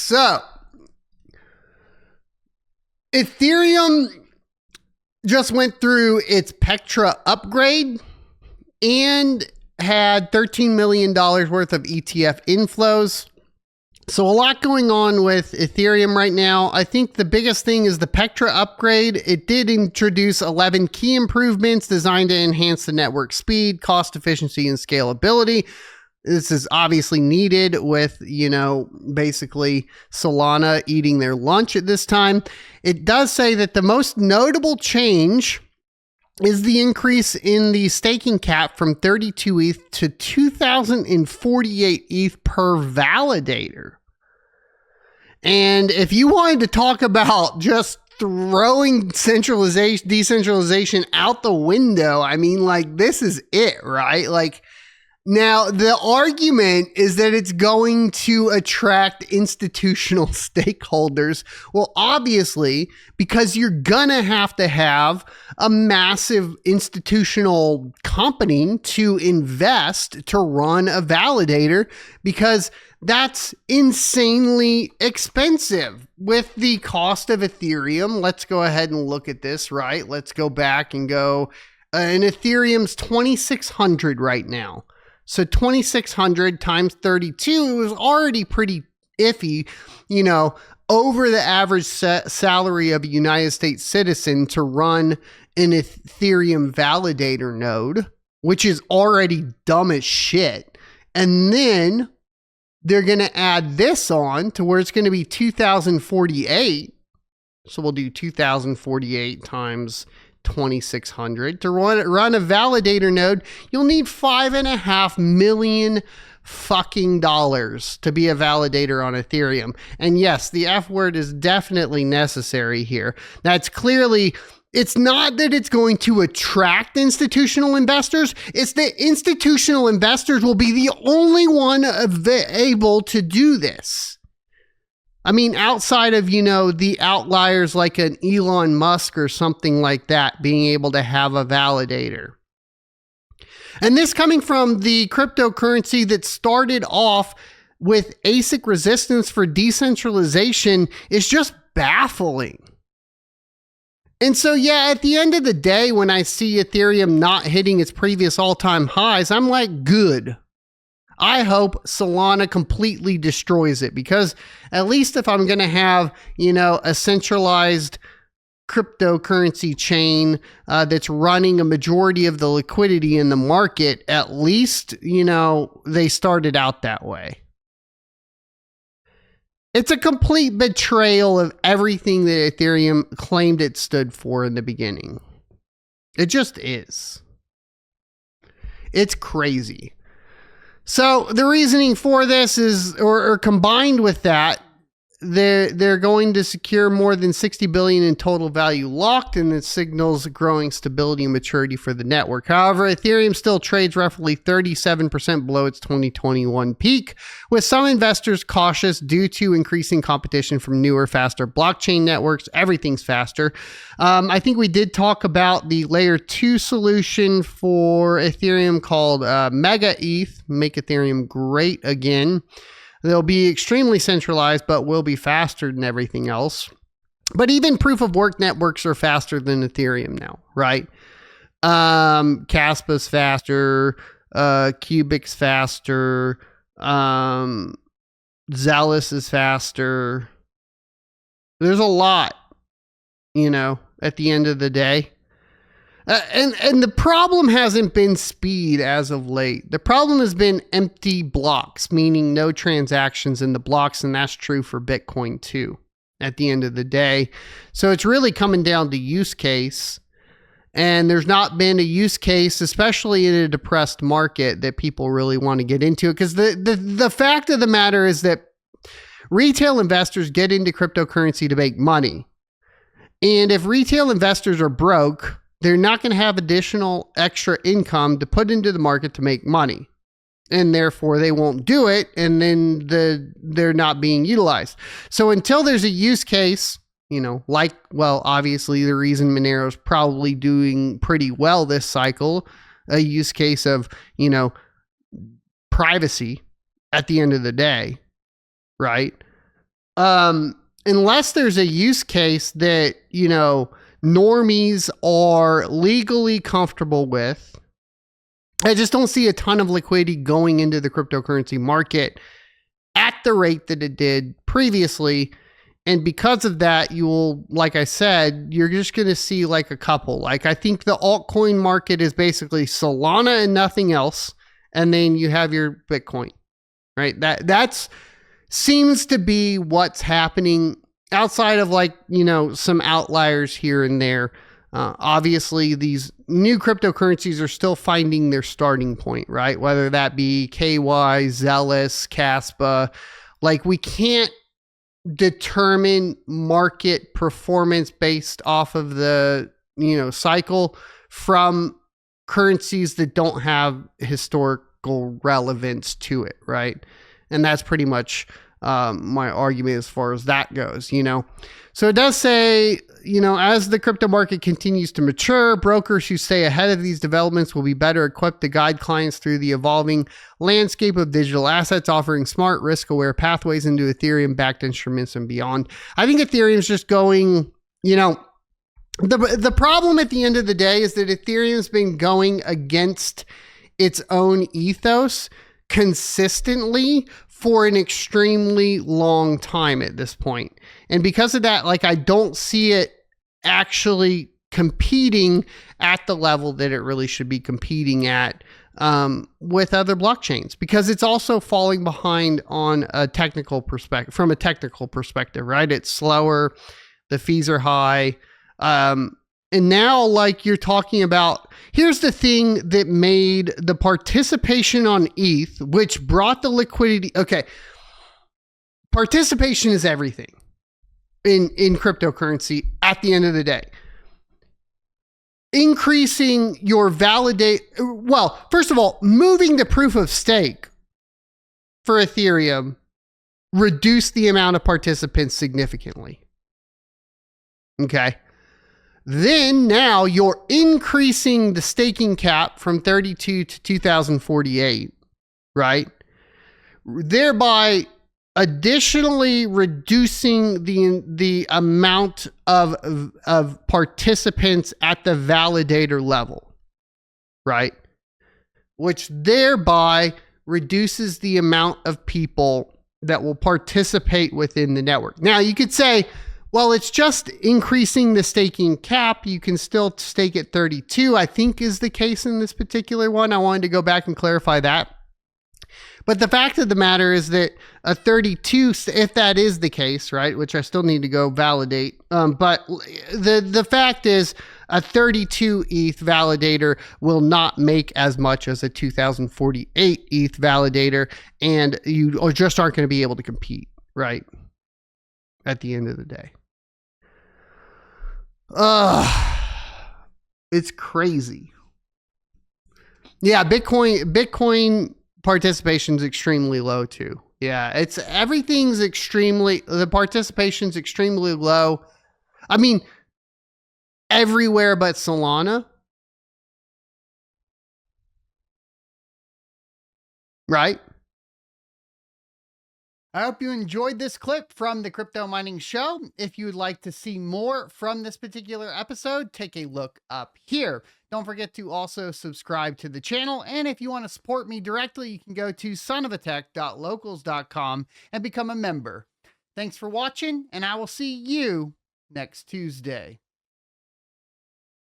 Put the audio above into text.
So Ethereum just went through its Pectra upgrade and had $13 million worth of ETF inflows. So a lot going on with Ethereum right now. I think the biggest thing is the Pectra upgrade. It did introduce 11 key improvements designed to enhance the network speed, cost efficiency, and scalability. This is obviously needed with, basically Solana eating their lunch at this time. It does say that the most notable change is the increase in the staking cap from 32 ETH to 2,048 ETH per validator. And if you wanted to talk about just throwing decentralization out the window, this is it, right? Now, the argument is that it's going to attract institutional stakeholders. Well, obviously, because you're going to have a massive institutional company to invest to run a validator, because that's insanely expensive. With the cost of Ethereum, let's go ahead and look at this, right? Let's go back and go, and Ethereum's 2,600 right now. So 2,600 times 32 was already pretty iffy, over the average salary of a United States citizen to run an Ethereum validator node, which is already dumb as shit. And then they're going to add this on to where it's going to be 2,048. So we'll do 2,048 times 2,600 to run a validator node. You'll need $5.5 million fucking dollars to be a validator on Ethereum. And yes, the F word is definitely necessary here. That's clearly, it's not that it's going to attract institutional investors. It's that institutional investors will be the only one able to do this. Outside of, the outliers like an Elon Musk or something like that being able to have a validator. And this coming from the cryptocurrency that started off with ASIC resistance for decentralization is just baffling. And so, yeah, at the end of the day, when I see Ethereum not hitting its previous all-time highs, I'm like, good. I hope Solana completely destroys it, because at least if I'm going to have, a centralized cryptocurrency chain that's running a majority of the liquidity in the market, at least, they started out that way. It's a complete betrayal of everything that Ethereum claimed it stood for in the beginning. It just is. It's crazy. So the reasoning for this is, or combined with that, they're going to secure more than $60 billion in total value locked, and it signals growing stability and maturity for the network. However, Ethereum still trades roughly 37% below its 2021 peak, with some investors cautious due to increasing competition from newer, faster blockchain networks. Everything's faster. I think we did talk about the layer 2 solution for Ethereum called Mega ETH, make Ethereum great again. They'll be extremely centralized, but will be faster than everything else. But even proof of work networks are faster than Ethereum now, right? Kaspa's faster, Cubic's faster, Zealous is faster. There's a lot, at the end of the day. And the problem hasn't been speed as of late. The problem has been empty blocks, meaning no transactions in the blocks, and that's true for Bitcoin too, at the end of the day. So it's really coming down to use case, and there's not been a use case, especially in a depressed market, that people really want to get into. Because the fact of the matter is that retail investors get into cryptocurrency to make money. And if retail investors are broke, they're not going to have additional extra income to put into the market to make money. And therefore, they won't do it, and then they're not being utilized. So until there's a use case, obviously the reason Monero is probably doing pretty well this cycle, a use case of, privacy at the end of the day, right? unless there's a use case that, you know, normies are legally comfortable with, I just don't see a ton of liquidity going into the cryptocurrency market at the rate that it did previously. And because of that, you will, like I said, you're just going to see like a couple. Like, I think the altcoin market is basically Solana and nothing else. And then you have your Bitcoin, right? That's seems to be what's happening outside of, like, you know, some outliers here and there. Obviously, these new cryptocurrencies are still finding their starting point, right? Whether that be KY, Zealous, Kaspa. Like, we can't determine market performance based off of the, you know, cycle from currencies that don't have historical relevance to it, right? And that's pretty much my argument as far as that goes, you know. So it does say, you know, as the crypto market continues to mature, brokers who stay ahead of these developments will be better equipped to guide clients through the evolving landscape of digital assets, offering smart, risk-aware pathways into Ethereum-backed instruments and beyond. I think Ethereum is just going, you know, the problem at the end of the day is that Ethereum's been going against its own ethos consistently for an extremely long time at this point. And because of that, like, I don't see it actually competing at the level that it really should be competing at with other blockchains, because it's also falling behind on a technical perspective, from a technical perspective, right? It's slower, the fees are high. And now, like, you're talking about, here's the thing that made the participation on ETH, which brought the liquidity. Okay. Participation is everything in cryptocurrency at the end of the day. Increasing your well, first of all, moving the proof of stake for Ethereum reduced the amount of participants significantly. Okay. Then now you're increasing the staking cap from 32 to 2048, right? Thereby additionally reducing the amount of participants at the validator level, right? Which thereby reduces the amount of people that will participate within the network. Now, you could say, well, it's just increasing the staking cap. You can still stake at 32, I think is the case in this particular one. I wanted to go back and clarify that. But the fact of the matter is that a 32, if that is the case, right, which I still need to go validate, but the fact is a 32 ETH validator will not make as much as a 2048 ETH validator, and you just aren't going to be able to compete, right, at the end of the day. It's crazy. Yeah, Bitcoin participation is extremely low too. Yeah, the participation's extremely low. I mean, everywhere but Solana. Right? I hope you enjoyed this clip from the Crypto Mining Show. If you would like to see more from this particular episode, take a look up here. Don't forget to also subscribe to the channel. And if you want to support me directly, you can go to sonofatech.locals.com and become a member. Thanks for watching, and I will see you next Tuesday.